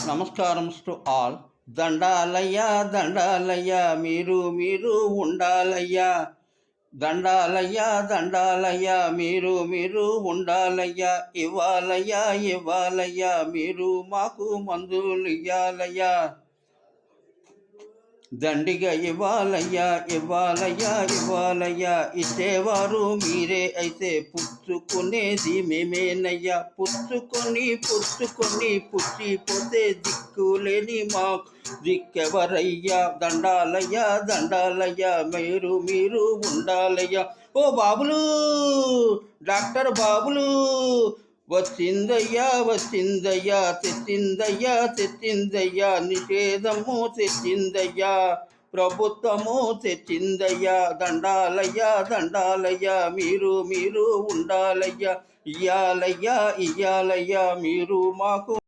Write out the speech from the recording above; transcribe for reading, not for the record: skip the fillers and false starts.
నమస్కారం to all. దండాలయ్యా దండాలయ్యా మీరు మీరు ఉండాలయ్యా. దండాలయ్యా దండాలయ్యా మీరు మీరు ఉండాలయ్యా. ఇవ్వాలయ్యా ఇవ్వాలయ్యా మీరు మాకు మందులు ఇవ్వాలయ్యా. దండిగా ఇవ్వాలయ్యా ఇవ్వాలయ్యా ఇవ్వాలయ్యా. ఇచ్చేవారు మీరే అయితే పుచ్చుకునేది మేమేనయ్యా. పుచ్చుకొని పుచ్చిపోతే దిక్కులేని మా దిక్కెవరయ్యా. దండాలయ్యా దండాలయ్యా మీరు మీరు ఉండాలయ్యా. ఓ బాబులు, డాక్టర్ బాబులు, వచ్చిందయ్యా వచ్చిందయ్యా తెచ్చిందయ్యా నిషేధము తెచ్చిందయ్యా ప్రభుత్వము తెచ్చిందయ్యా. దండాలయ్యా దండాలయ్యా మీరు మీరు ఉండాలయ్యా. ఇయ్యాలయ్యా ఇయ్యాలయ్యా మీరు మాకు